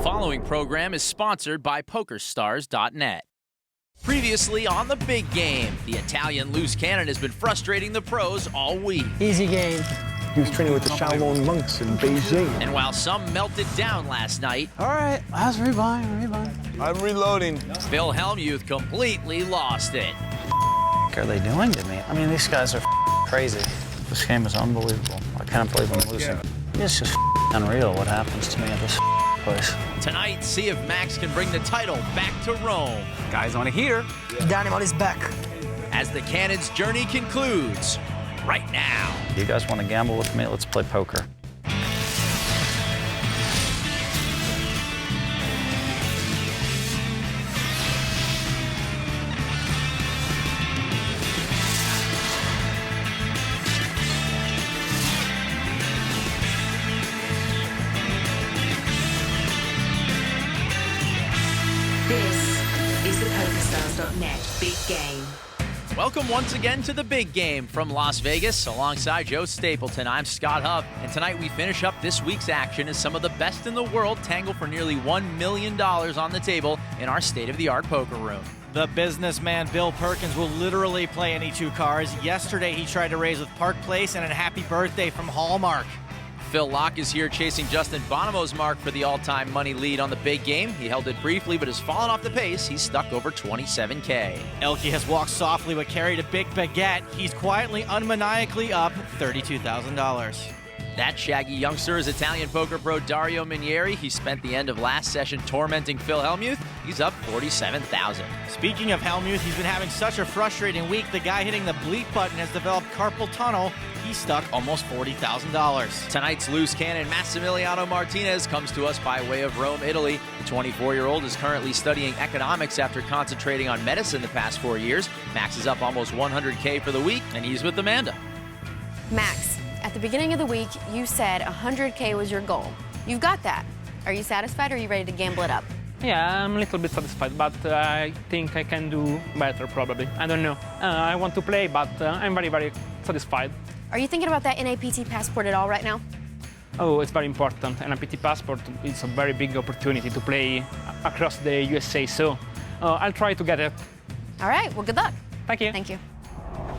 Following program is sponsored by PokerStars.net. Previously on the big game, the Italian loose cannon has been frustrating the pros all week. Easy game. He was training with the Shaolin monks in Beijing. And while some melted down last night, All right, last rebind. I'm reloading. Phil Hellmuth completely lost it. What are they doing to me? I mean, these guys are crazy. This game is unbelievable. I can't believe I'm losing. It's just unreal what happens to me at this place. Tonight, see if Max can bring the title back to Rome. Guys on a heater. The animal is back. As the cannon's journey concludes right now. You guys want to gamble with me? Let's play poker. This is the PokerStars.net Big Game. Welcome once again to the big game from Las Vegas. Alongside Joe Stapleton, I'm Scott Huff. And tonight we finish up this week's action as some of the best in the world tangle for nearly $1 million on the table in our state-of-the-art poker room. The businessman Bill Perkins will literally play any two cards. Yesterday he tried to raise with Park Place and a happy birthday from Hallmark. Phil Locke is here chasing Justin Bonomo's mark for the all-time money lead on the big game. He held it briefly, but has fallen off the pace. He's stuck over $27K. Elke has walked softly but carried a big baguette. He's quietly, unmaniacally up $32,000. That shaggy youngster is Italian poker pro Dario Minieri. He spent the end of last session tormenting Phil Hellmuth. He's up $47,000. Speaking of Hellmuth, he's been having such a frustrating week. The guy hitting the bleep button has developed carpal tunnel. He's stuck almost $40,000. Tonight's loose cannon, Massimiliano Martinez, comes to us by way of Rome, Italy. The 24-year-old is currently studying economics after concentrating on medicine the past 4 years. Max is up almost $100K for the week, and he's with Amanda. Max, at the beginning of the week, you said 100K was your goal. You've got that. Are you satisfied or are you ready to gamble it up? Yeah, I'm a little bit satisfied, but I think I can do better probably. I don't know. I want to play, but I'm very, very satisfied. Are you thinking about that NAPT passport at all right now? Oh, it's very important. An NAPT passport is a very big opportunity to play across the USA, so I'll try to get it. All right, well, good luck. Thank you. Thank you.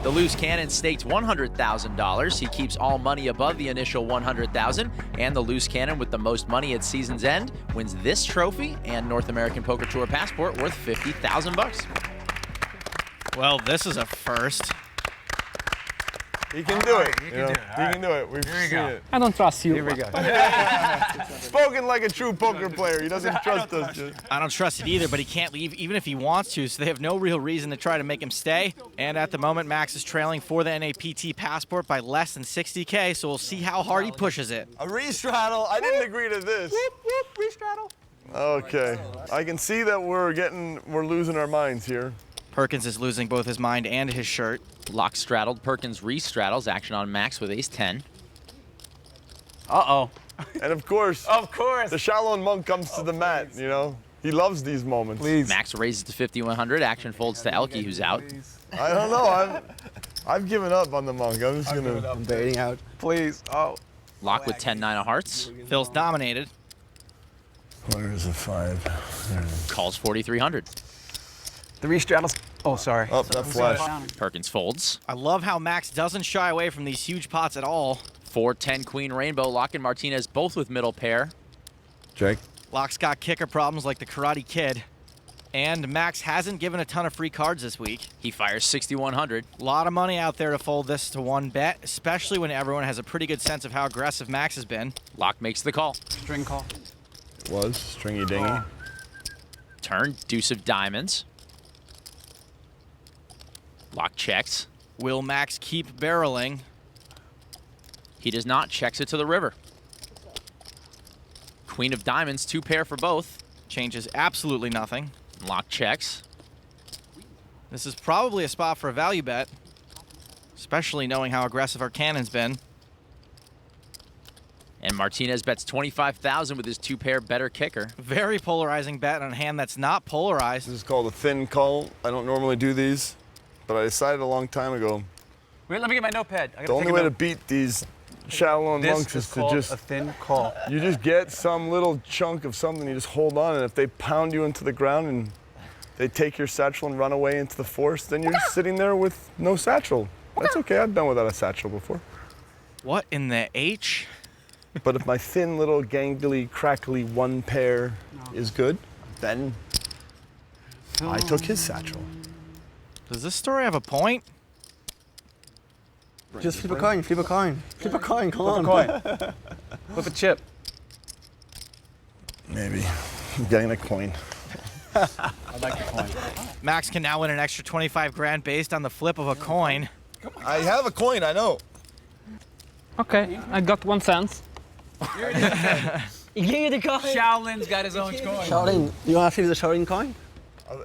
The loose cannon staked $100,000. He keeps all money above the initial $100,000, and the loose cannon with the most money at season's end wins this trophy and North American Poker Tour passport worth $50,000. Well, this is a first. He can do it. He can do it. We've seen it. I don't trust you. Here we go. Spoken like a true poker player. He doesn't trust us. I don't trust it either, but he can't leave even if he wants to, so they have no real reason to try to make him stay. And at the moment, Max is trailing for the NAPT passport by less than 60K, so we'll see how hard he pushes it. A re-straddle. I didn't agree to this. Re-straddle. Okay. I can see that we're losing our minds here. Perkins is losing both his mind and his shirt. Locke straddled, Perkins re-straddles, action on Max with ace-10. Uh-oh. And of course, the Shaolin monk comes to the mat, you know. He loves these moments. Please. Max raises to 5,100, action folds to Elke, who's out. I don't know. I've given up on the monk. I'm just gonna. I'm baiting out. Please. Oh. Locke with 10-9 of hearts. Phil's dominated. Where's the 5? Calls 4,300. The re-straddles. Oh, sorry. Oh, that flash. Perkins folds. I love how Max doesn't shy away from these huge pots at all. 4-10 Queen Rainbow. Locke and Martinez both with middle pair. Jake. Locke's got kicker problems like the Karate Kid. And Max hasn't given a ton of free cards this week. He fires 6,100. A lot of money out there to fold this to one bet, especially when everyone has a pretty good sense of how aggressive Max has been. Locke makes the call. String call. It was stringy dingy. Turn, deuce of diamonds. Locke checks. Will Max keep barreling? He does not, checks it to the river. Queen of diamonds, 2 pair for both. Changes absolutely nothing. Locke checks. This is probably a spot for a value bet, especially knowing how aggressive our cannon's been. And Martinez bets 25,000 with his 2 pair better kicker. Very polarizing bet on a hand that's not polarized. This is called a thin call. I don't normally do these, but I decided a long time ago. Wait, let me get my notepad. The only way to beat these Shallow and This monks is is to called just a thin call. you just get some little chunk of something, you just hold on, and if they pound you into the ground and they take your satchel and run away into the forest, then you're just sitting there with no satchel. That's okay, I've been without a satchel before. What in the H? But if my thin little gangly, crackly one pair is good, then I took his satchel. Does this story have a point? Just flip a coin, flip a coin. Flip a coin, come on. Flip a chip. Maybe. I'm getting a coin. I like the coin. Max can now win an extra 25 grand based on the flip of a coin. I have a coin, I know. Okay, I got 1 cent. He gave you the coin. Shaolin's got his own coin. Shaolin, you want to flip the Shaolin coin?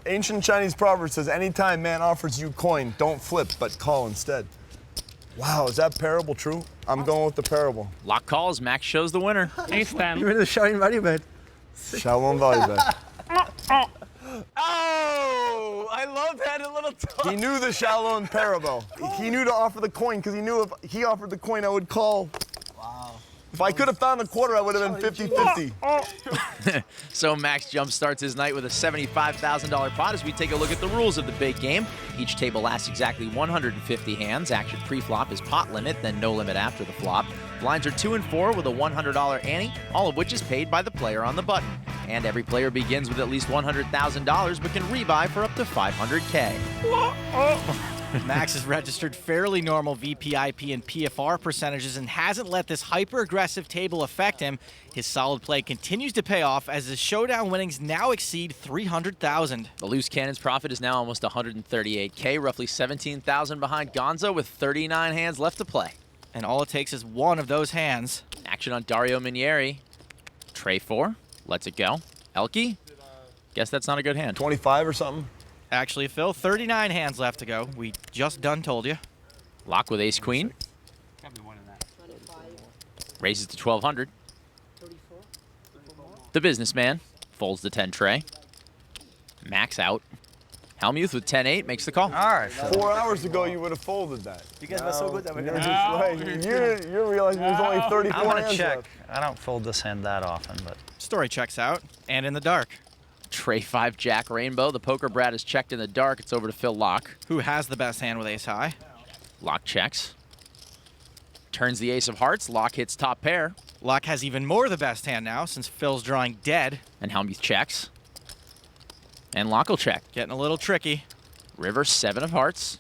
Ancient Chinese proverb says, anytime man offers you coin, don't flip, but call instead. Wow, is that parable true? I'm going with the parable. Lock calls. Max shows the winner. Ace 10. You're in the Shaolin value bet. Shalom value bet. Oh, I love that little talk. He knew the Shalom parable. He knew to offer the coin because he knew if he offered the coin, I would call. Wow. If I could have found the quarter, I would have been 50-50. So Max jump starts his night with a $75,000 pot as we take a look at the rules of the big game. Each table lasts exactly 150 hands. Action pre-flop is pot limit, then no limit after the flop. Blinds are 2 and 4 with a $100 ante, all of which is paid by the player on the button. And every player begins with at least $100,000 but can rebuy for up to $500K. Max has registered fairly normal VPIP and PFR percentages and hasn't let this hyper-aggressive table affect him. His solid play continues to pay off as his showdown winnings now exceed $300,000. The loose cannon's profit is now almost $138K, roughly $17,000 behind Gonzo with 39 hands left to play. And all it takes is one of those hands. Action on Dario Minieri. Tray 4, lets it go. Elke, guess that's not a good hand. 25 or something? Actually, Phil, 39 hands left to go. We just done told you. Lock with ace queen. Raises to 1200. The businessman folds the 10 tray. Max out. Helmuth with 10-8 makes the call. All right. 4 hours ago, you would have folded that. You guys were so good that we're going You're realizing there's only 34 I'm going to hands check. left. I don't fold this hand that often, but Story checks out, and in the dark. Tray 5 Jack Rainbow. The poker brat is checked in the dark. It's over to Phil Lock. Who has the best hand with ace high? Lock checks. Turns the ace of hearts. Lock hits top pair. Lock has even more the best hand now since Phil's drawing dead. And Helmuth checks. And Lock will check. Getting a little tricky. River 7 of hearts.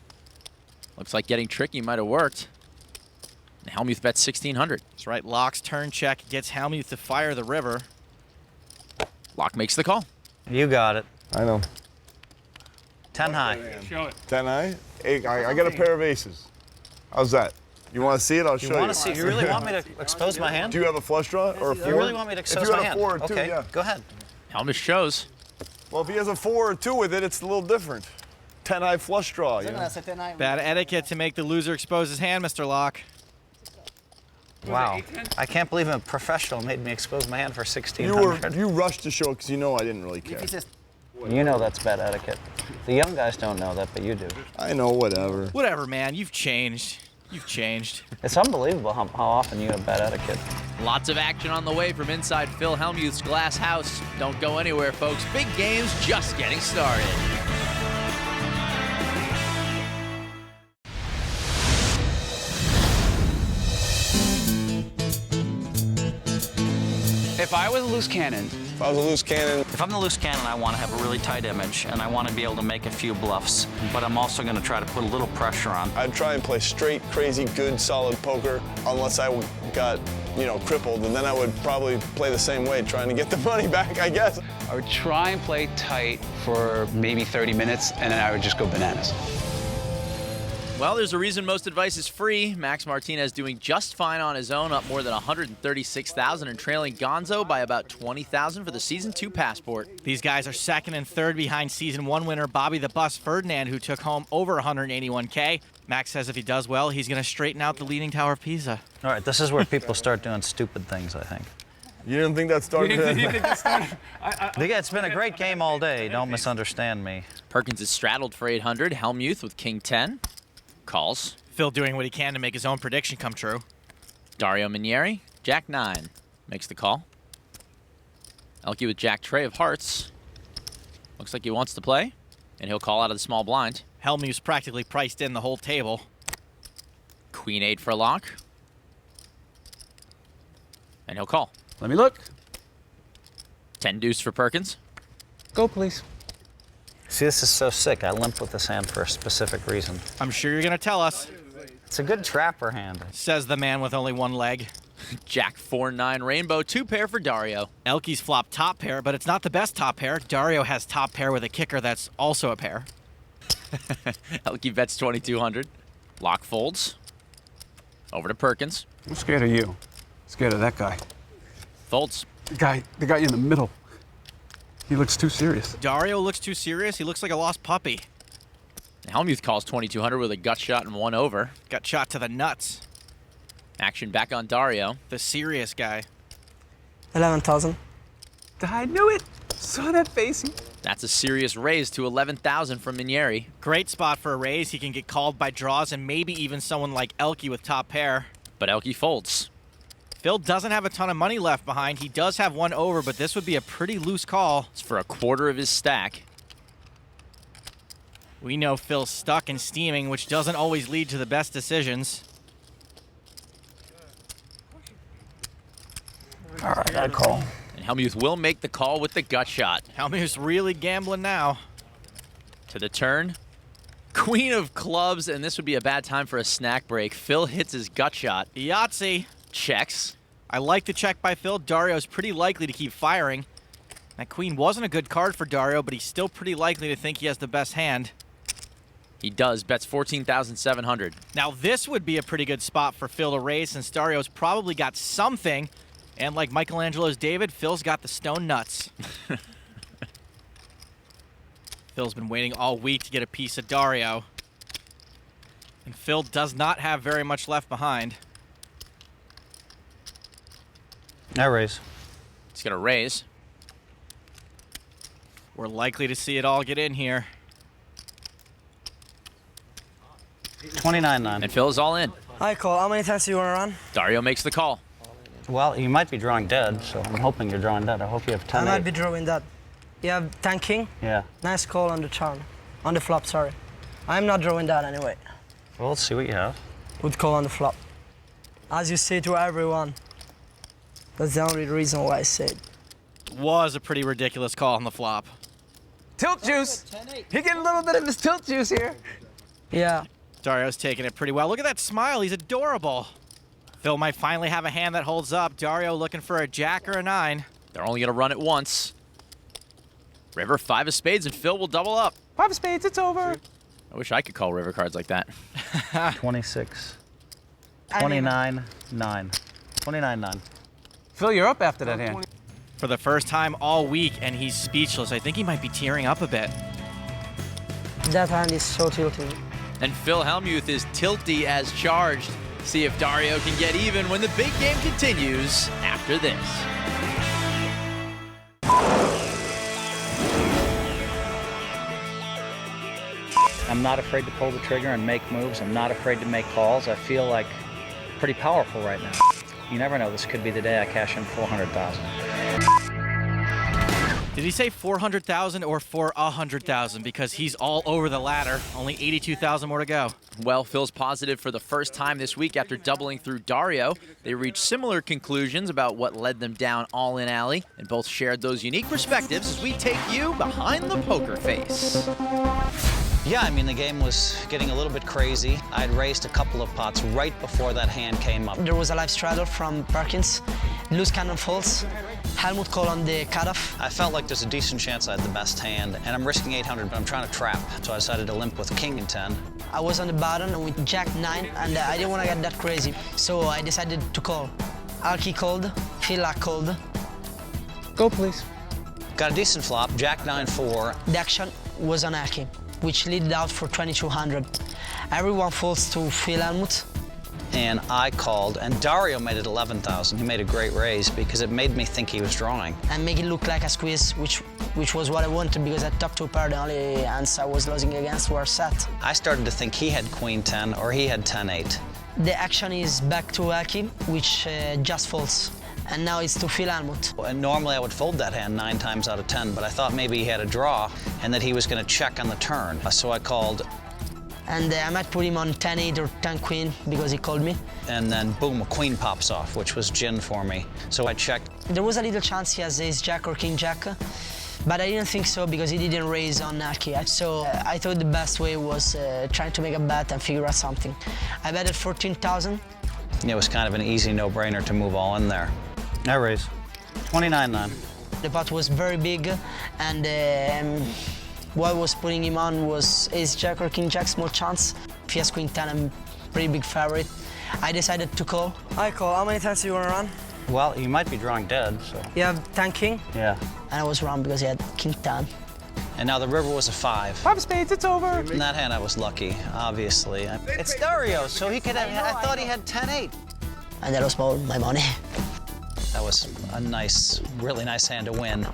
Looks like getting tricky might have worked. And Helmuth bets 1600. That's right, Lock's turn check gets Helmuth to fire the river. Lock makes the call. you got it. I know. 10 high. Show it. 10 high? Hey, I got a pair of aces. How's that? You want to see it? I'll show you. You want to see? You really want me to expose my hand? Do you have a flush draw or a 4? You really want me to expose if you my had hand? a 4 or 2, okay, yeah. go ahead. Helmuth shows. Well, if he has a 4 or 2 with it, it's a little different. 10 high flush draw, you know? Bad etiquette to make the loser expose his hand, Mr. Lock. Wow. I can't believe a professional made me expose my hand for 1600. You rushed to show because you know I didn't really care. You know that's bad etiquette. The young guys don't know that, but you do. I know, whatever. Whatever, man. You've changed. You've changed. It's unbelievable how often you have bad etiquette. Lots of action on the way from inside Phil Helmuth's glass house. Don't go anywhere, folks. Big game's just getting started. If I was a loose cannon, If I was a loose cannon, If I'm the loose cannon, I want to have a really tight image, and I want to be able to make a few bluffs. But I'm also going to try to put a little pressure on. I'd try and play straight, crazy, good, solid poker unless I got, crippled, and then I would probably play the same way, trying to get the money back, I guess. I would try and play tight for maybe 30 minutes, and then I would just go bananas. Well, there's a reason most advice is free. Max Martinez doing just fine on his own, up more than $136,000 and trailing Gonzo by about $20,000 for the Season 2 passport. These guys are second and third behind Season 1 winner Bobby the Bus Ferdinand, who took home over $181K. Max says if he does well, he's going to straighten out the Leaning Tower of Pisa. All right, this is where people start doing stupid things, I think. You didn't think that started? It's been a great game all day. Don't misunderstand me. Perkins is straddled for 800. Helmuth with King 10. Calls. Phil doing what he can to make his own prediction come true. Dario Minieri, Jack 9, makes the call. Elke with Jack Trey of hearts. Looks like he wants to play, and he'll call out of the small blind. Hellmuth's practically priced in the whole table. Queen 8 for a lock. And he'll call. Let me look. 10 deuce for Perkins. Go, please. See, this is so sick. I limp with this hand for a specific reason. I'm sure you're gonna tell us, It's a good trapper hand. says the man with only one leg. Jack 4-9 rainbow, 2 pair for Dario. Elke's flopped top pair, but it's not the best top pair. Dario has top pair with a kicker that's also a pair. Elke bets 2,200. Lock folds. Over to Perkins. I'm scared of you. Scared of that guy. Folds. The guy in the middle. He looks too serious. Dario looks too serious. He looks like a lost puppy. Hellmuth calls 2,200 with a gut shot and 1 over. Got shot to the nuts. Action back on Dario. The serious guy. 11,000. I knew it. Saw that face. That's a serious raise to 11,000 from Minieri. Great spot for a raise. He can get called by draws and maybe even someone like Elke with top pair. But Elke folds. Phil doesn't have a ton of money left behind. He does have 1 over, but this would be a pretty loose call. It's for a quarter of his stack. We know Phil's stuck and steaming, which doesn't always lead to the best decisions. All right, I call. And Hellmuth will make the call with the gut shot. Hellmuth's really gambling now. To the turn. Queen of clubs, and this would be a bad time for a snack break. Phil hits his gut shot. Yahtzee. Checks. I like the check by Phil. Dario's pretty likely to keep firing. That queen wasn't a good card for Dario, but he's still pretty likely to think he has the best hand. He does. Bets 14,700. Now this would be a pretty good spot for Phil to raise since Dario's probably got something. And like Michelangelo's David, Phil's got the stone nuts. Phil's been waiting all week to get a piece of Dario. And Phil does not have very much left behind. I raise. He's going to raise. We're likely to see it all get in here. 29-9. And Phil is all in. Hi, Cole. How many times do you want to run? Dario makes the call. Well, you might be drawing dead, so I'm hoping you're drawing dead. I hope you have 10. I might be drawing that. You have 10 king? Yeah. Nice call on the turn. On the flop, sorry. I'm not drawing that anyway. Well, let's see what you have. Would call on the flop. As you say to everyone. That's the only reason why I said. Was a pretty ridiculous call on the flop. Tilt juice. He getting a little bit of his tilt juice here. Yeah. Dario's taking it pretty well. Look at that smile. He's adorable. Phil might finally have a hand that holds up. Dario looking for a jack or a 9. They're only going to run it once. River, 5 of spades, and Phil will double up. 5 of spades, it's over. I wish I could call river cards like that. 26. 29-9. 29-9. Phil, you're up after that hand. For the first time all week, and he's speechless. I think he might be tearing up a bit. That hand is so tilted. And Phil Hellmuth is tilty as charged. See if Dario can get even when the big game continues after this. I'm not afraid to pull the trigger and make moves. I'm not afraid to make calls. I feel like pretty powerful right now. You never know. This could be the day I cash in 400,000. Did he say 400,000 or for 100,000? Because he's all over the ladder. Only 82,000 more to go. Well, Phil's positive for the first time this week after doubling through Dario. They reached similar conclusions about what led them down All-In Alley, and both shared those unique perspectives as we take you behind the poker face. Yeah, I mean, the game was getting a little bit crazy. I'd raised a couple of pots right before that hand came up. There was a live straddle from Perkins. Loose cannon folds. Hellmuth call on the cutoff. I felt like there's a decent chance I had the best hand, and I'm risking 800, but I'm trying to trap. So I decided to limp with king and 10. I was on the bottom with jack 9, and I didn't want to get that crazy. So I decided to call. Elke called, Phil called. Go, please. Got a decent flop, jack 9-4. The action was on Elke, which leaded out for 2,200. Everyone falls to Phil Hellmuth. And I called, and Dario made it 11,000. He made a great raise because it made me think he was drawing. And make it look like a squeeze, which was what I wanted, because at top 2 pair, the only hands I was losing against were set. I started to think he had queen 10 or he had 10-8. The action is back to Elky, which just folds. And now it's to Phil Hellmuth. And normally I would fold that hand 9 times out of 10, but I thought maybe he had a draw and that he was going to check on the turn. So I called. And I might put him on 10-8 or 10-queen because he called me. And then boom, a queen pops off, which was gin for me. So I checked. There was a little chance he has ace-jack or king-jack, but I didn't think so because he didn't raise on Elky. So I thought the best way was trying to make a bet and figure out something. I betted 14,000. It was kind of an easy no-brainer to move all in there. I raise. 29-9. The pot was very big, and what was putting him on was ace-jack or king-jack, small chance. If he has queen-10, I'm pretty big favorite. I decided to call. I call. How many times do you want to run? Well, you might be drawing dead, so. You have 10-king? Yeah. And I was wrong because he had king-10. And now the river was a 5. 5 of spades, it's over. In that hand, I was lucky, obviously. It's Dario, so he could have, I thought he had 10-8. And that was all my money. That was a nice, really nice hand to win.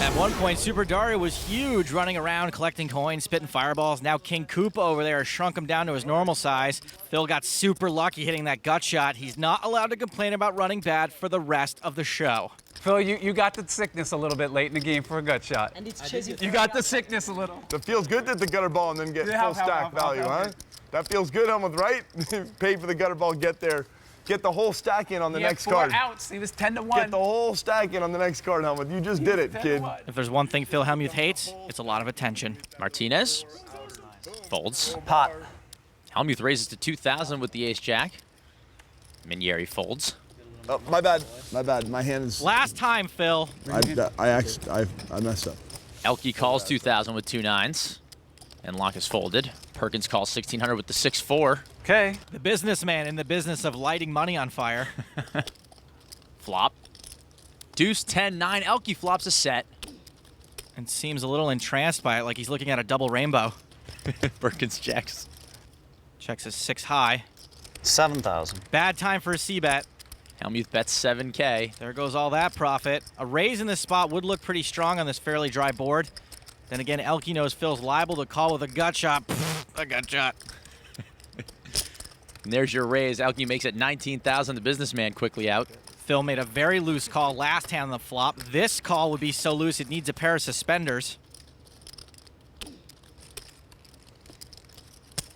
At one point, Super Dario was huge, running around, collecting coins, spitting fireballs. Now King Koopa over there has shrunk him down to his normal size. Phil got super lucky hitting that gut shot. He's not allowed to complain about running bad for the rest of the show. Phil, you got the sickness a little bit late in the game for a gut shot. And it's chasing. You got the sickness a little. It feels good to the gutter ball and then get full stack value, huh? That feels good, Hellmuth, right? Paid for the gutter ball, get there. Get the whole stack in on the next card. 4 outs. He was 10-1. Get the whole stack in on the next card, Hellmuth. You just did it, kid. If there's one thing Phil Hellmuth hates, it's a lot of attention. Martinez folds. Pot. Hellmuth raises to 2,000 with the ace-jack. Minieri folds. Oh, my bad. My bad. My hand is... Last time, Phil. I messed up. Elky calls 2,000 with 2 9s. And lock is folded. Perkins calls 1,600 with the 6-4. Okay. The businessman in the business of lighting money on fire. Flop. Deuce 10-9. Elky flops a set. And seems a little entranced by it, like he's looking at a double rainbow. Perkins checks. Checks his 6 high. 7,000. Bad time for a C-bet. Hellmuth bets 7K. There goes all that profit. A raise in this spot would look pretty strong on this fairly dry board. Then again, Elky knows Phil's liable to call with a gut shot. A gut shot. And there's your raise. Elky makes it 19,000. The businessman quickly out. Phil made a very loose call last hand on the flop. This call would be so loose it needs a pair of suspenders.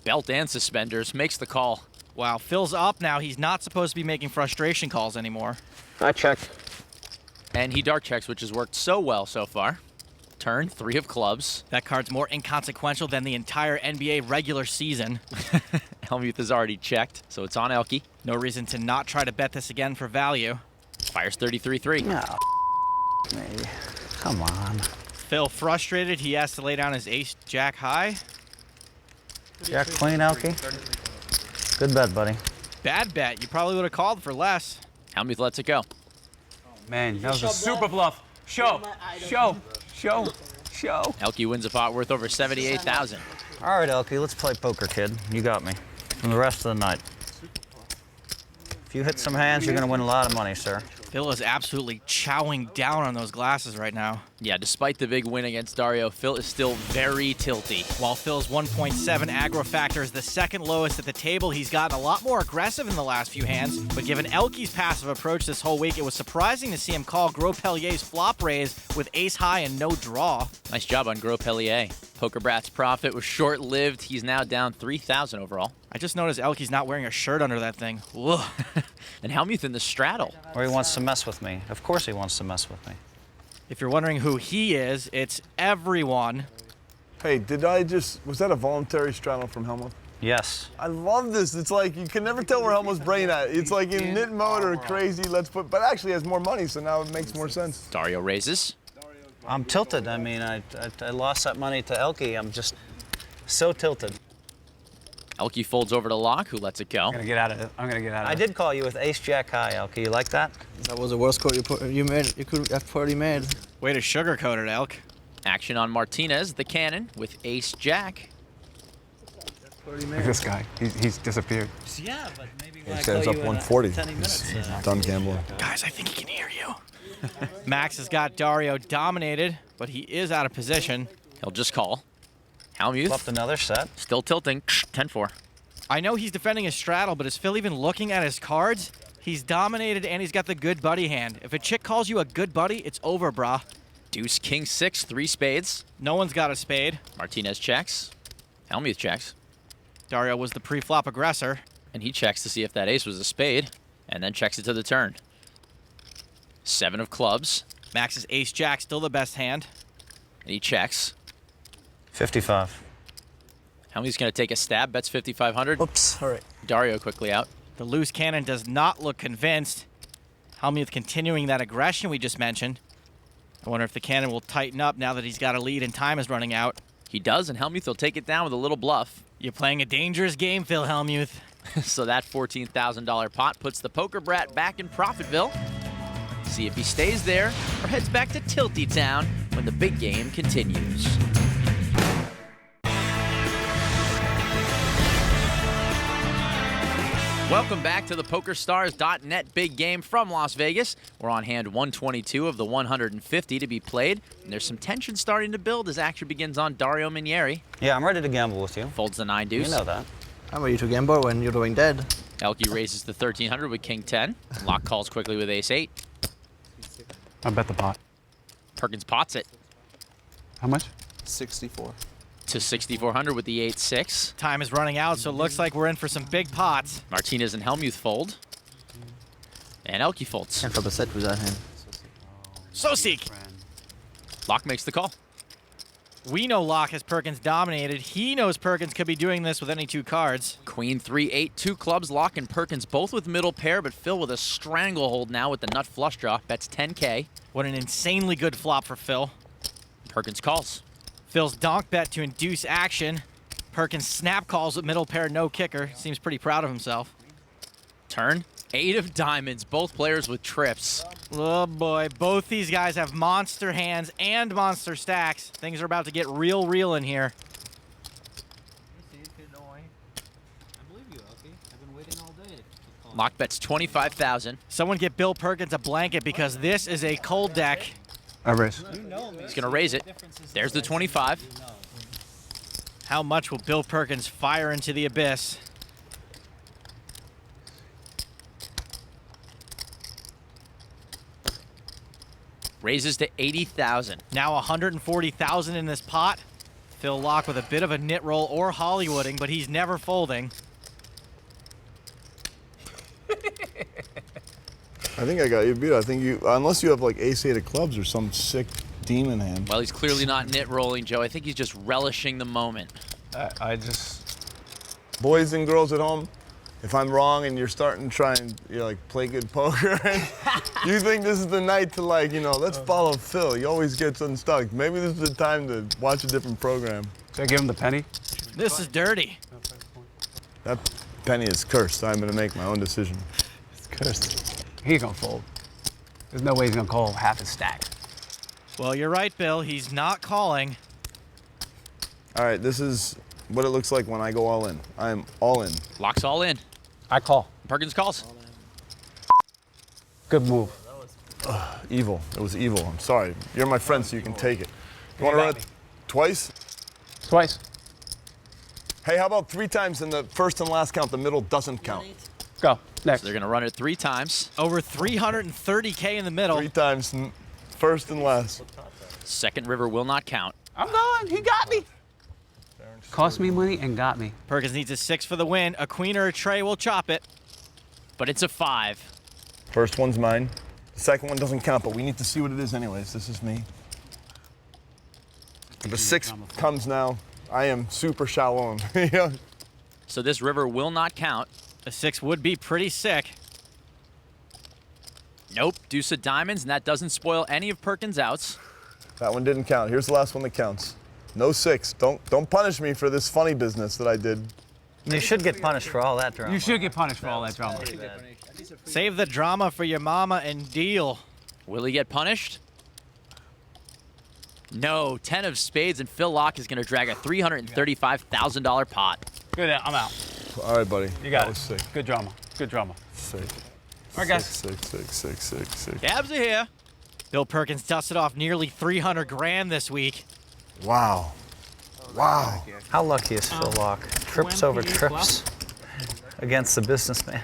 Belt and suspenders. Makes the call. Wow, Phil's up now. He's not supposed to be making frustration calls anymore. I check. And he dark checks, which has worked so well so far. Turn, 3 of clubs. That card's more inconsequential than the entire NBA regular season. Hellmuth has already checked, so it's on Elky. No reason to not try to bet this again for value. Fires 33-3. No, me. Come on. Phil frustrated. He has to lay down his ace-jack high. Jack Queen, Elky. Good bet, buddy. Bad bet. You probably would have called for less. Hellmuth lets it go. Man, that was a super bluff. Show. Elky wins a pot worth over 78,000. All right, Elky, let's play poker, kid. You got me. For the rest of the night. If you hit some hands, you're going to win a lot of money, sir. Phil is absolutely chowing down on those glasses right now. Yeah, despite the big win against Dario, Phil is still very tilty. While Phil's 1.7 aggro factor is the second lowest at the table, he's gotten a lot more aggressive in the last few hands. But given Elky's passive approach this whole week, it was surprising to see him call Gros Pellier's flop raise with ace high and no draw. Nice job on Gros Pellier. Poker Brat's profit was short-lived. He's now down 3,000 overall. I just noticed Elky's not wearing a shirt under that thing. Ugh. And Hellmuth in the straddle. Or he wants to mess with me. Of course he wants to mess with me. If you're wondering who he is, it's everyone. Hey, was that a voluntary straddle from Hellmuth? Yes. I love this. It's like you can never tell where Hellmuth's brain at. It's like in nit mode or crazy, but actually has more money, so now it makes more sense. Dario raises. I'm tilted. I mean, I lost that money to Elky. I'm just so tilted. Elky folds over to Locke, who lets it go. I'm gonna get out of it. I did call you with ace-jack high, Elky. You like that? That was the worst call you made. You could have already made. Way to sugarcoat it, Elk. Action on Martinez, the cannon, with ace-jack. Look at this guy. He's disappeared. Yeah, but maybe He stands up 140. He's done gambling. Guys, I think he can hear you. Max has got Dario dominated, but he is out of position. He'll just call. Hellmuth. Flipped another set. Still tilting. 10-4. I know he's defending his straddle, but is Phil even looking at his cards? He's dominated and he's got the good buddy hand. If a chick calls you a good buddy, it's over, brah. Deuce, king, 6, 3 spades. No one's got a spade. Martinez checks. Hellmuth checks. Dario was the pre-flop aggressor. And he checks to see if that ace was a spade, and then checks it to the turn. 7 of clubs. Max's ace-jack, still the best hand. And he checks. 55. Hellmuth's going to take a stab, bets 5,500. Oops, all right. Dario quickly out. The loose cannon does not look convinced. Hellmuth continuing that aggression we just mentioned. I wonder if the cannon will tighten up now that he's got a lead and time is running out. He does, and Hellmuth will take it down with a little bluff. You're playing a dangerous game, Phil Hellmuth. So that $14,000 pot puts the poker brat back in Profitville. See if he stays there or heads back to Tilty Town when the big game continues. Welcome back to the PokerStars.net big game from Las Vegas. We're on hand 122 of the 150 to be played, and there's some tension starting to build as action begins on Dario Minieri. Yeah, I'm ready to gamble with you. Folds the 9 deuce. You know that. I'm ready to gamble when you're doing dead. Elke raises the 1300 with king 10. Lock calls quickly with ace 8. I bet the pot. Perkins pots it How much? 64. to 6,400 with the 8-6. Time is running out, so it looks like we're in for some big pots. Martinez and Hellmuth fold. And Elke folds. Can't flip a set with that hand. Sosik. Lock makes the call. We know Locke has Perkins dominated. He knows Perkins could be doing this with any 2 cards. Queen 3-8, 2 clubs. Lock and Perkins both with middle pair, but Phil with a stranglehold now with the nut flush draw. Bets 10K. What an insanely good flop for Phil. Perkins calls. Phil's donk bet to induce action. Perkins snap calls with middle pair, no kicker. Seems pretty proud of himself. Turn. 8 of diamonds. Both players with trips. Oh boy, both these guys have monster hands and monster stacks. Things are about to get real in here. Lock bets 25,000. Someone get Bill Perkins a blanket because this is a cold deck. I raise. He's going to raise it. There's the 25. How much will Bill Perkins fire into the abyss? Raises to 80,000. Now 140,000 in this pot. Phil Locke with a bit of a knit roll or Hollywooding, but he's never folding. I think I got you beat. I think you, unless you have like ace-8 of clubs or some sick demon hand. Well, he's clearly not knit rolling, Joe. I think he's just relishing the moment. I just... Boys and girls at home, if I'm wrong and you're starting to try and play good poker, and you think this is the night to let's follow Phil. He always gets unstuck. Maybe this is the time to watch a different program. Should I give him the penny? This is dirty. That penny is cursed. I'm going to make my own decision. It's cursed. He's gonna fold. There's no way he's gonna call half his stack. Well, you're right, Bill. He's not calling. All right, this is what it looks like when I go all in. I am all in. Lock's all in. I call. Perkins calls. Good move. Evil. It was evil. I'm sorry. You're my friend, so you can take it. You want to run it twice? Twice. Hey, how about 3 times in the first and last count? The middle doesn't count. Go. Next. So they're going to run it 3 times. Over 330K in the middle. 3 times, first and last. Second river will not count. I'm going. He got me. Cost me money and got me. Perkins needs a 6 for the win. A queen or a tray will chop it. But it's a 5. First one's mine. The second one doesn't count, but we need to see what it is anyways. This is me. The 6 comes now. I am super shallow. So this river will not count. A 6 would be pretty sick. Nope. Deuce of diamonds, and that doesn't spoil any of Perkins' outs. That one didn't count. Here's the last one that counts. No 6. Don't punish me for this funny business that I did. You should get punished for all that drama. You should get punished for all that drama. Save the drama for your mama and deal. Will he get punished? No. 10 of spades, and Phil Locke is going to drag a $335,000 pot. Good. I'm out. All right, buddy. You got that it. was sick. Good drama. Good drama. Sick. All right, guys. Sick. Dabs are here. Bill Perkins dusted off nearly 300 grand this week. Wow. Wow. How lucky is Phil Locke? Trips over trips against the businessman.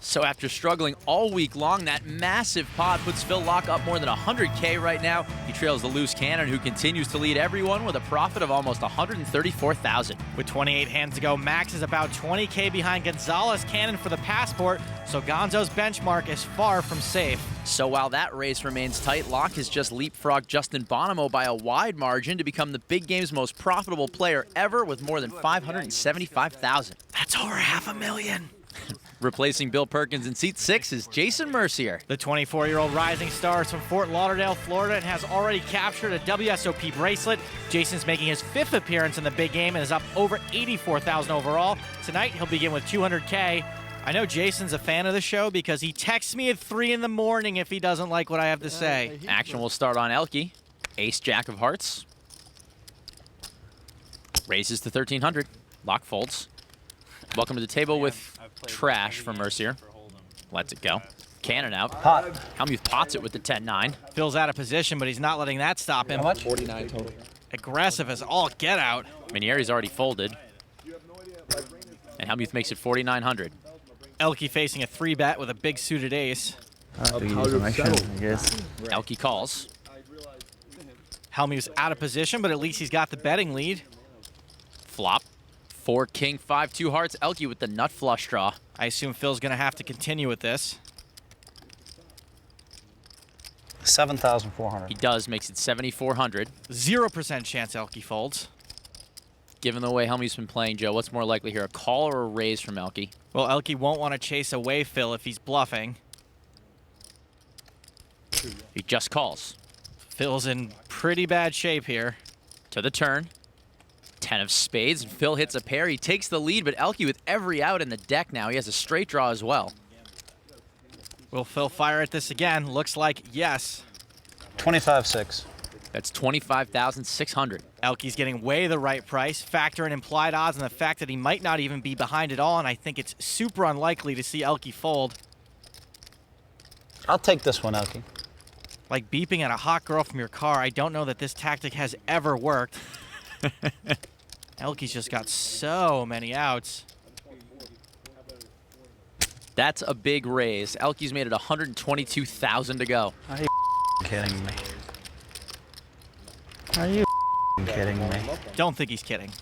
So after struggling all week long, that massive pot puts Phil Locke up more than 100K right now. He trails the loose cannon, who continues to lead everyone with a profit of almost 134,000. With 28 hands to go, Max is about 20K behind Gonzalez Cannon for the passport, so Gonzo's benchmark is far from safe. So while that race remains tight, Locke has just leapfrogged Justin Bonomo by a wide margin to become the big game's most profitable player ever with more than 575,000. That's over $500,000. Replacing Bill Perkins in seat 6 is Jason Mercier. The 24-year-old rising star is from Fort Lauderdale, Florida, and has already captured a WSOP bracelet. Jason's making his 5th appearance in the big game and is up over 84,000 overall. Tonight, he'll begin with 200K. I know Jason's a fan of the show because he texts me at 3 in the morning if he doesn't like what I have to say. Action will start on Elke. Ace, Jack of Hearts. Raises to 1,300. Locke folds. Welcome to the table with trash from Mercier. Lets it go. Cannon out. Pot. Hellmuth pots it with the 10-9. Phil's out of position, but he's not letting that stop him. How much? 49 total. Aggressive as all get out. Minieri's already folded. And Hellmuth makes it 4,900. Elke facing a 3-bet with a big suited ace. Elke calls. Hellmuth's out of position, but at least he's got the betting lead. Flop. 4 king, 5 2 hearts. Elke with the nut flush draw. I assume Phil's going to have to continue with this. 7,400. He does, makes it 7,400. 0% chance Elke folds. Given the way Hellmuth's been playing, Joe, what's more likely here, a call or a raise from Elke? Well, Elke won't want to chase away Phil if he's bluffing. He just calls. Phil's in pretty bad shape here. To the turn. 10 of spades, and Phil hits a pair. He takes the lead, but Elke with every out in the deck now. He has a straight draw as well. Will Phil fire at this again? Looks like yes. 25-6. That's 25,600. Elke's getting way the right price. Factor in implied odds and the fact that he might not even be behind it all, and I think it's super unlikely to see Elke fold. I'll take this one, Elke. Like beeping at a hot girl from your car, I don't know that this tactic has ever worked. Elke's just got so many outs. That's a big raise. Elke's made it 122,000 to go. Are you kidding me? Are you kidding me? Don't think he's kidding.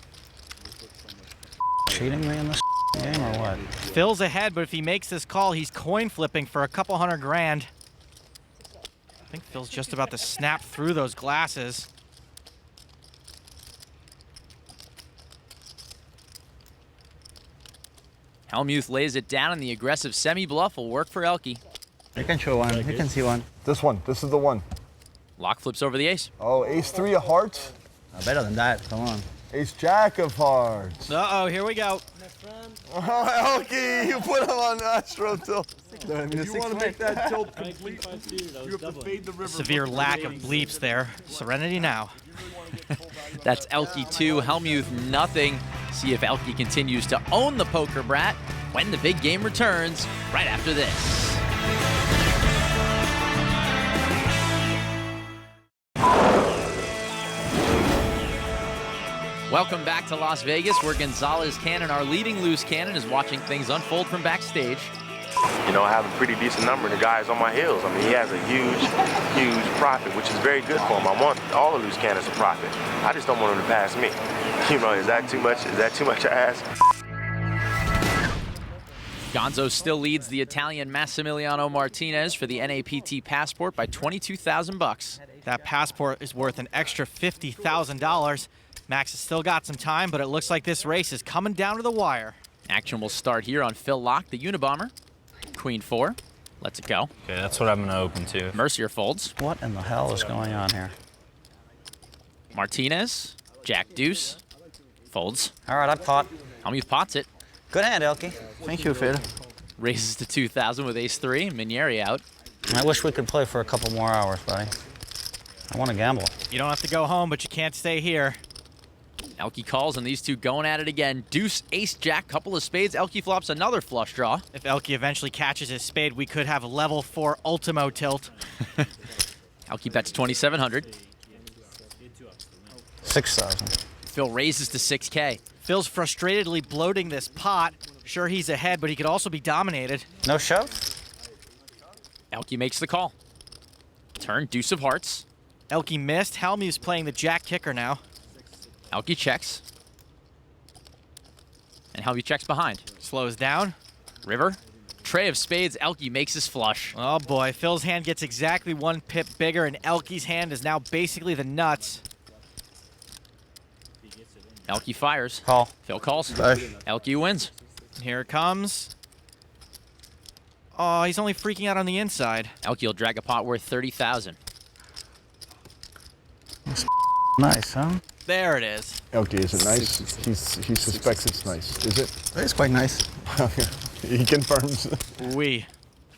Cheating me in this game or what? Phil's ahead, but if he makes this call, he's coin flipping for a couple $100,000. I think Phil's just about to snap through those glasses. Hellmuth lays it down, and the aggressive semi-bluff will work for Elke. You can show one. You can see one. This one. This is the one. Locke flips over the ace. Oh, ace 3 of hearts. Better than that. Come on. Ace jack of hearts. Uh-oh, here we go. Oh, Elke, you put him on Astro tilt. If you want to make that tilt complete, you have to fade the river. Severe lack of bleeps there. Serenity now. That's Elke 2, Hellmuth nothing. See if Elke continues to own the poker brat when the big game returns right after this. Welcome back to Las Vegas, where Gonzalez Cannon, our leading loose cannon, is watching things unfold from backstage. You know, I have a pretty decent number of the guys on my heels. I mean, he has a huge profit, which is very good for him. I want all the loose cannons to profit. I just don't want him to pass me. You know, is that too much? Is that too much to ask? Gonzo still leads the Italian Massimiliano Martinez for the NAPT passport by $22,000. That passport is worth an extra $50,000. Max has still got some time, but it looks like this race is coming down to the wire. Action will start here on Phil Locke, the Unabomber. Queen 4, lets it go. Okay, that's what I'm going to open to. Mercier folds. What in the hell is going on here? Martinez, Jack Deuce, folds. All right, I pot. Hellmuth pots it. Good hand, Elke. Thank you, Phil. Raises to 2,000 with ace 3, Minieri out. I wish we could play for a couple more hours, buddy. I want to gamble. You don't have to go home, but you can't stay here. Elke calls, and these two going at it again. Deuce, ace, jack, couple of spades. Elke flops another flush draw. If Elke eventually catches his spade, we could have level 4 Ultimo tilt. Elke bets 2,700. 6,000. Phil raises to 6K. Phil's frustratedly bloating this pot. Sure, he's ahead, but he could also be dominated. No shove? Elke makes the call. Turn, deuce of hearts. Elke missed. Hellmuth's playing the jack kicker now. Elke checks. And Hellmuth checks behind. Slows down. River. Tray of spades, Elke makes his flush. Oh boy, Phil's hand gets exactly 1 pip bigger, and Elke's hand is now basically the nuts. Elke fires. Call. Phil calls. Sorry. Elke wins. Here it comes. Oh, he's only freaking out on the inside. Elke will drag a pot worth 30,000. Nice, huh? There it is. Elke, is it nice? He suspects it's nice. Is it? It's quite nice. He confirms. Oui.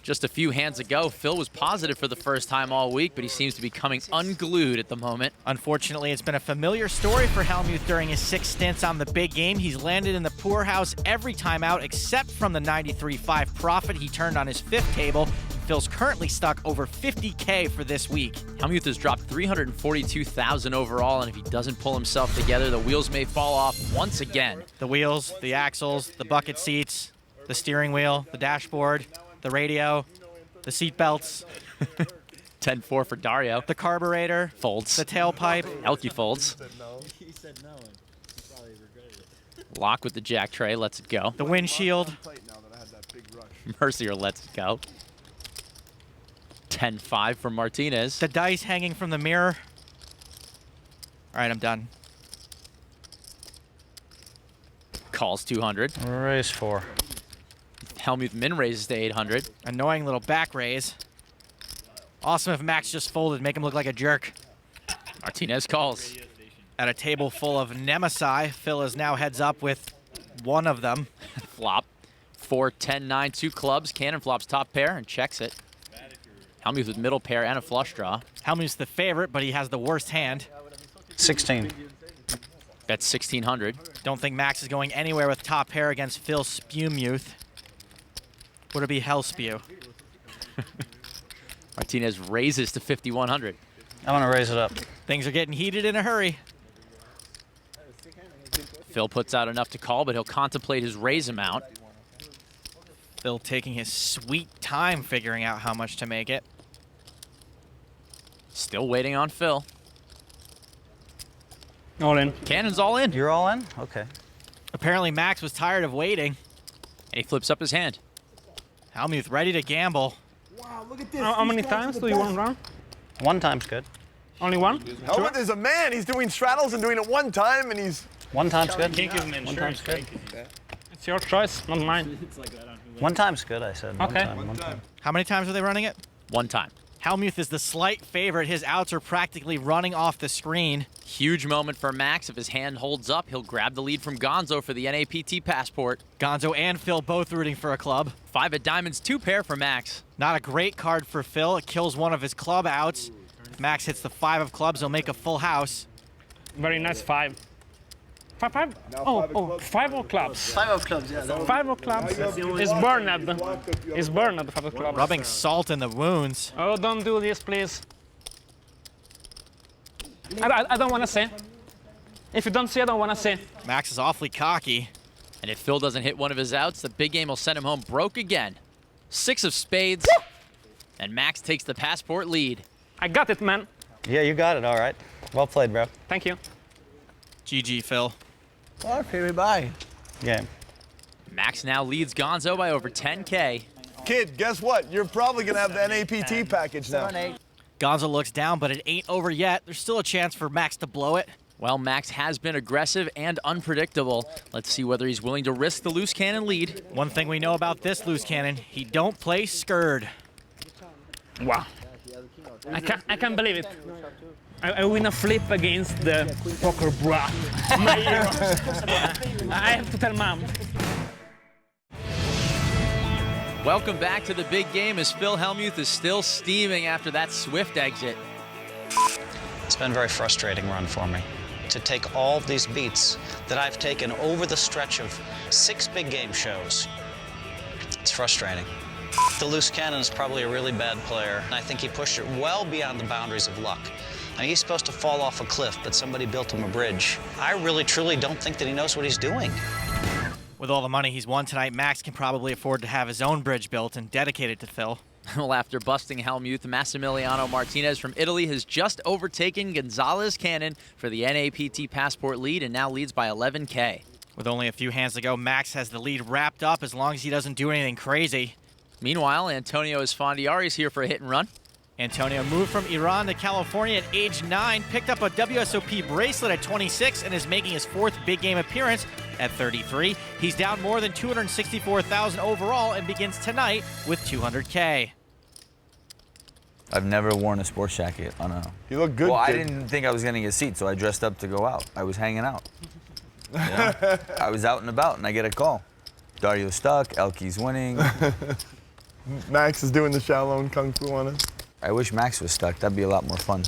Just a few hands ago, Phil was positive for the first time all week, but he seems to be coming unglued at the moment. Unfortunately, it's been a familiar story for Hellmuth during his 6 stints on the big game. He's landed in the poorhouse every time out, except from the 93.5 profit he turned on his 5th table. Phil's currently stuck over 50K for this week. Hellmuth has dropped 342,000 overall, and if he doesn't pull himself together, the wheels may fall off once again. The wheels, the axles, the bucket seats, the steering wheel, the dashboard, the radio, the seat belts. 10-4 for Dario. The carburetor. Folds. The tailpipe. Elke folds. Lock with the jack tray, lets it go. The windshield. Mercier lets it go. 10-5 for Martinez. The dice hanging from the mirror. All right, I'm done. Calls 200. Raise 4. Hellmuth min raises to 800. Annoying little back raise. Awesome if Max just folded, make him look like a jerk. Martinez calls. At a table full of Nemesi, Phil is now heads up with one of them. Flop. 4, 10, 9, 2 clubs. Cannon flops top pair and checks it. Hellmuth with middle pair and a flush draw. Hellmuth's the favorite, but he has the worst hand. 16. That's 1,600. Don't think Max is going anywhere with top pair against Phil Spumuth. Would it be Hell Spew? Martinez raises to 5,100. I want to raise it up. Things are getting heated in a hurry. Phil puts out enough to call, but he'll contemplate his raise amount. Phil taking his sweet time figuring out how much to make it. Still waiting on Phil. All in. Cannon's all in. You're all in? Okay. Apparently Max was tired of waiting. And he flips up his hand. Hellmuth ready to gamble. Wow, look at this. How many times do you want to run? 1 time's good. Only one? Hellmuth is a man. He's doing straddles and doing it 1 time, and he's... 1 time's good. Can't give him 1 time's good. It's your choice, not mine. 1 time's good, I said. Okay. One time. How many times are they running it? 1 time. Hellmuth is the slight favorite. His outs are practically running off the screen. Huge moment for Max. If his hand holds up, he'll grab the lead from Gonzo for the NAPT passport. Gonzo and Phil both rooting for a club. 5 of diamonds, 2 pair for Max. Not a great card for Phil. It kills one of his club outs. If Max hits the 5 of clubs, he'll make a full house. Very nice 5. 5? Oh, 5 of clubs. 5 of clubs, yeah. 5 of clubs is burned. Is burned at the 5 of clubs. Rubbing salt in the wounds. Oh, don't do this, please. I don't want to say. If you don't see, I don't want to say. Max is awfully cocky. And if Phil doesn't hit one of his outs, the big game will send him home broke again. 6 of spades. Woo! And Max takes the passport lead. I got it, man. Yeah, you got it, all right. Well played, bro. Thank you. GG, Phil. Okay, bye. Game. Max now leads Gonzo by over 10K. Kid, guess what? You're probably going to have the NAPT package now. 7, 8. Gonzo looks down, but it ain't over yet. There's still a chance for Max to blow it. Well, Max has been aggressive and unpredictable. Let's see whether he's willing to risk the loose cannon lead. One thing we know about this loose cannon, he don't play scared. Wow. I can't believe it. I win a flip against the poker bra. My hero. I have to tell mom. Welcome back to the big game as Phil Hellmuth is still steaming after that swift exit. It's been a very frustrating run for me. To take all these beats that I've taken over the stretch of 6 big game shows. It's frustrating. The loose cannon is probably a really bad player, and I think he pushed it well beyond the boundaries of luck. Now, he's supposed to fall off a cliff, but somebody built him a bridge. I really, truly don't think that he knows what he's doing. With all the money he's won tonight, Max can probably afford to have his own bridge built and dedicated to Phil. Well, after busting Helmuth, Massimiliano Martinez from Italy has just overtaken Gonzalez Cannon for the NAPT Passport lead and now leads by 11K. With only a few hands to go, Max has the lead wrapped up as long as he doesn't do anything crazy. Meanwhile, Antonio Esfandiari is here for a hit and run. Antonio moved from Iran to California at age 9, picked up a WSOP bracelet at 26, and is making his 4th big game appearance at 33. He's down more than $264,000 overall and begins tonight with $200K. I've never worn a sports jacket on a... You look good, Well, I kid. didn't think I was getting a seat, so I dressed up to go out. I was hanging out. You know? I was out and about, and I get a call. Dario's stuck, Elke's winning. Max is doing the Shaolin Kung Fu on us. I wish Max was stuck. That'd be a lot more fun.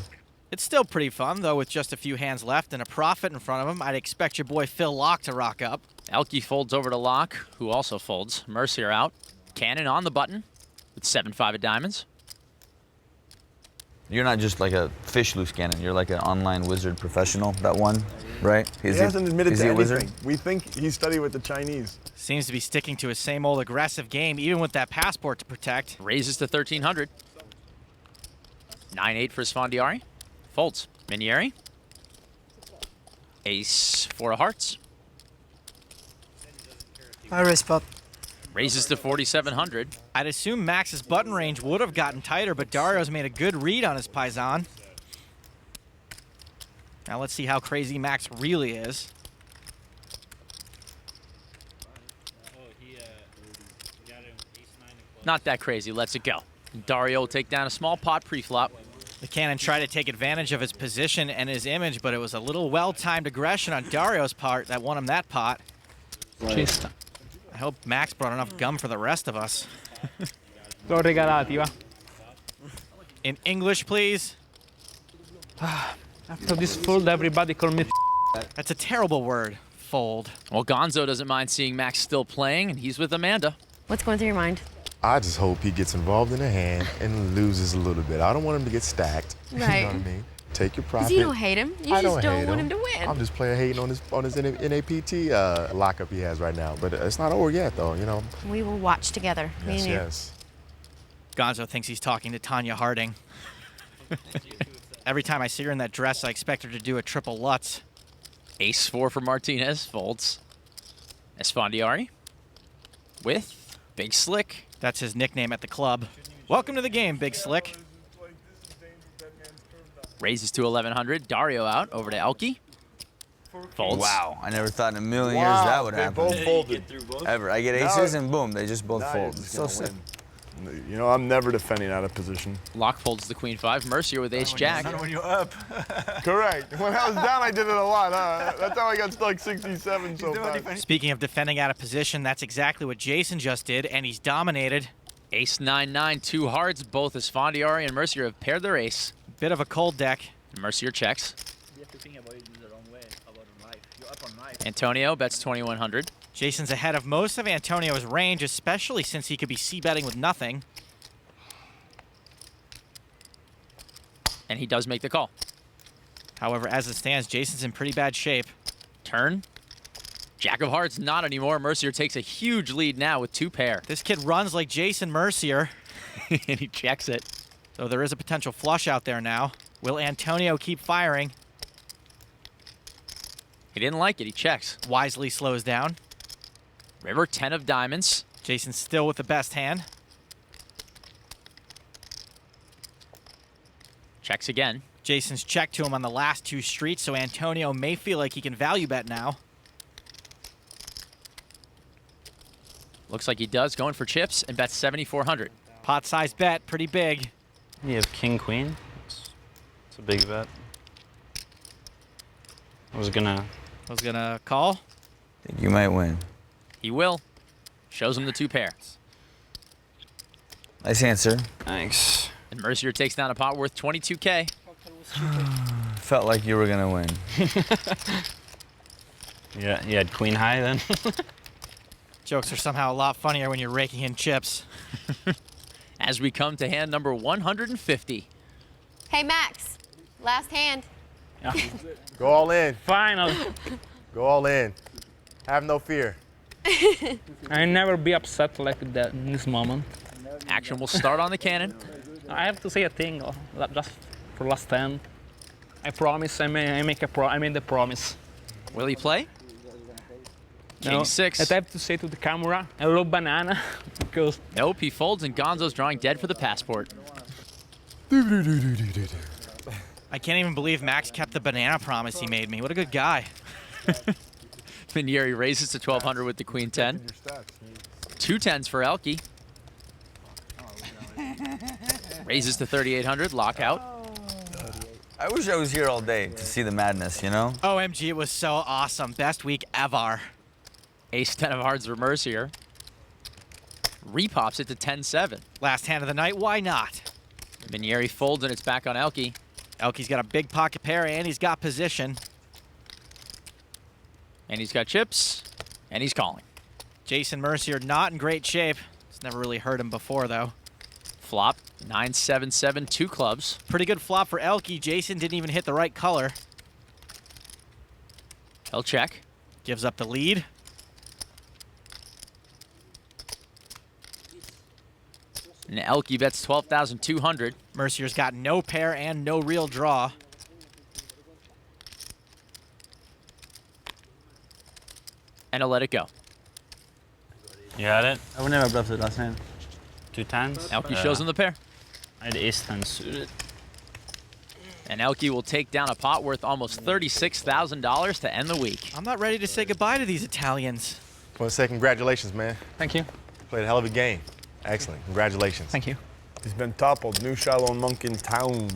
It's still pretty fun, though, with just a few hands left and a profit in front of him. I'd expect your boy Phil Locke to rock up. Elke folds over to Locke, who also folds. Mercier out. Cannon on the button with 7-5 of diamonds. You're not just like a fish loose cannon. You're like an online wizard professional that won, right? He hasn't admitted to he a anything. wizard? We think he studied with the Chinese. Seems to be sticking to his same old aggressive game, even with that passport to protect. Raises to 1,300. 9-8 for Sfondiari. Folds. Minieri. Ace, 4 of hearts. I respect. Raises to 4,700. I'd assume Max's button range would have gotten tighter, but Dario's made a good read on his Paisan. Now let's see how crazy Max really is. Not that crazy. Lets it go. Dario will take down a small pot pre-flop. The cannon tried to take advantage of his position and his image, but it was a little well-timed aggression on Dario's part that won him that pot. Chista. I hope Max brought enough gum for the rest of us. L'ho regalati, va. In English, please. After this fold, everybody call me. That's a terrible word, fold. Well, Gonzo doesn't mind seeing Max still playing, and he's with Amanda. What's going through your mind? I just hope he gets involved in a hand and loses a little bit. I don't want him to get stacked. Right. You know what I mean? Take your profit. Because you don't hate him. You I just don't hate want him to win. I'm just playing hating on his NAPT lockup he has right now. But it's not over yet, though, you know. We will watch together. Me Yes, and you. yes. Gonzo thinks he's talking to Tanya Harding. Every time I see her in that dress, I expect her to do a triple Lutz. Ace 4 for Martinez. Folds. Esfandiari. With Big Slick. That's his nickname at the club. Welcome to the game, Big Slick. Raises to 1,100. Dario out. Over to Elke. Folds. Wow, I never thought in a million years that would happen. Both folded. Ever. I get aces and boom, they just both fold. It's so sick. You know, I'm never defending out of position. Locke folds the Queen 5. Mercier with Ace Jack. When you're up. Correct. When I was down, I did it a lot, huh? That's how I got stuck 67 so fast. Speaking of defending out of position, that's exactly what Jason just did, and he's dominated. Ace 9-9, 2 hearts. Both Esfandiari and Mercier have paired their ace. Bit of a cold deck. Mercier checks. Antonio bets 2,100. Jason's ahead of most of Antonio's range, especially since he could be c-betting with nothing. And he does make the call. However, as it stands, Jason's in pretty bad shape. Turn. Jack of hearts, not anymore. Mercier takes a huge lead now with 2 pair. This kid runs like Jason Mercier. And he checks it. So there is a potential flush out there now. Will Antonio keep firing? He didn't like it. He checks. Wisely slows down. River, 10 of diamonds. Jason's still with the best hand. Checks again. Jason's checked to him on the last 2 streets, so Antonio may feel like he can value bet now. Looks like he does. Going for chips and bets 7,400. Pot-sized bet, pretty big. You have king queen. It's a big bet. I was gonna call. Think you might win. He will. Shows him the 2 pairs. Nice answer. Thanks. And Mercier takes down a pot worth 22K. Felt like you were gonna win. Yeah, you had queen high then. Jokes are somehow a lot funnier when you're raking in chips. as we come to hand number 150. Hey, Max, last hand. Yeah. Go all in. Finally. Go all in. Have no fear. I never be upset like that in this moment. Action will start on the cannon. I have to say a thing just for last hand. I promise. I made the promise. Will he play? No, King 6. I have to say to the camera, hello banana, because... Nope, he folds and Gonzo's drawing dead for the passport. I can't even believe Max kept the banana promise he made me. What a good guy. Minieri raises to 1,200 with the queen 10. 2 10s for Elke. Raises to 3,800, lockout. I wish I was here all day to see the madness, you know? OMG, it was so awesome. Best week ever. Ace 10 of hearts for Mercier. Repops it to 10-7. Last hand of the night, why not? Minieri folds and it's back on Elke. Elke's got a big pocket pair and he's got position. And he's got chips, and he's calling. Jason Mercier not in great shape. It's never really hurt him before, though. Flop, 9-7-7, 2 clubs. Pretty good flop for Elke. Jason didn't even hit the right color. He'll check. Gives up the lead. And Elke bets 12,200. Mercier's got no pair and no real draw. And he'll let it go. You had it? I would never bluff the last hand. 2 10s. Elke shows him the pair. I had ace 10 suited. And Elke will take down a pot worth almost $36,000 to end the week. I'm not ready to say goodbye to these Italians. I want to say congratulations, man. Thank you. Played a hell of a game. Excellent. Congratulations. Thank you. He's been toppled. New shallow monk in town.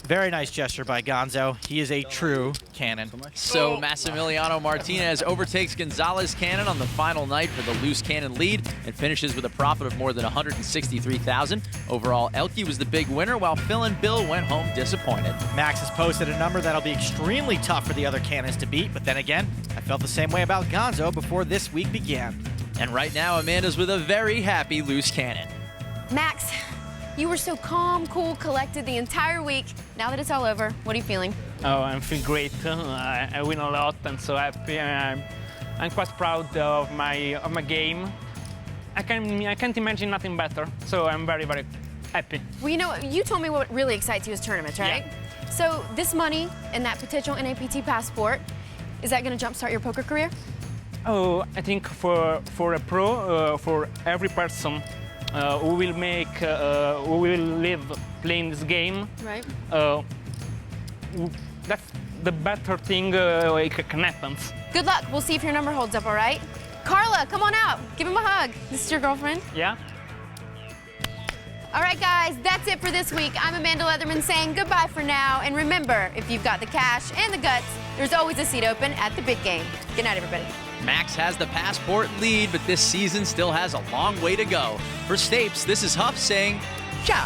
Very nice gesture by Gonzo. He is a true cannon. So Massimiliano Martinez overtakes Gonzalez Cannon on the final night for the loose cannon lead and finishes with a profit of more than $163,000. Overall, Elke was the big winner, while Phil and Bill went home disappointed. Max has posted a number that'll be extremely tough for the other cannons to beat, but then again, I felt the same way about Gonzo before this week began. And right now, Amanda's with a very happy loose cannon. Max, you were so calm, cool, collected the entire week. Now that it's all over, what are you feeling? Oh, I feel great. I win a lot. I'm so happy. I'm quite proud of my game. I can't imagine nothing better. So I'm very, very happy. Well, you know, you told me what really excites you is tournaments, right? Yeah. So this money and that potential NAPT passport, is that going to jumpstart your poker career? Oh, I think for a pro, for every person who will live playing this game, right? That's the better thing can happen. Good luck. We'll see if your number holds up, all right? Carla, come on out. Give him a hug. This is your girlfriend? Yeah. All right, guys, that's it for this week. I'm Amanda Leatherman saying goodbye for now. And remember, if you've got the cash and the guts, there's always a seat open at the big game. Good night, everybody. Max has the passport lead, but this season still has a long way to go. For Stapes, this is Huff saying, ciao.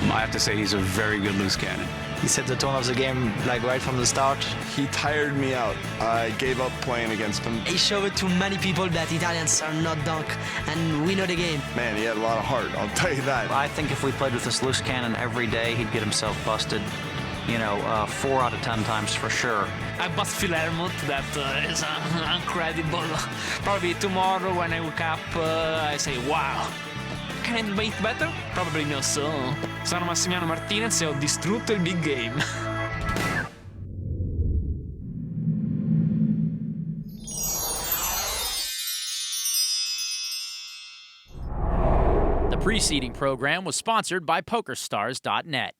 I have to say he's a very good loose cannon. He set the tone of the game like right from the start. He tired me out. I gave up playing against him. He showed to many people that Italians are not dunk, and we know the game. Man, he had a lot of heart, I'll tell you that. I think if we played with this loose cannon every day, he'd get himself busted, 4 out of 10 times for sure. I bust Phil Hermut, that is incredible. Probably tomorrow when I wake up, I say, wow. Can I make better? Probably not so. Sono Massimiliano Martinez e ho distrutto il big game. The preceding program was sponsored by PokerStars.net.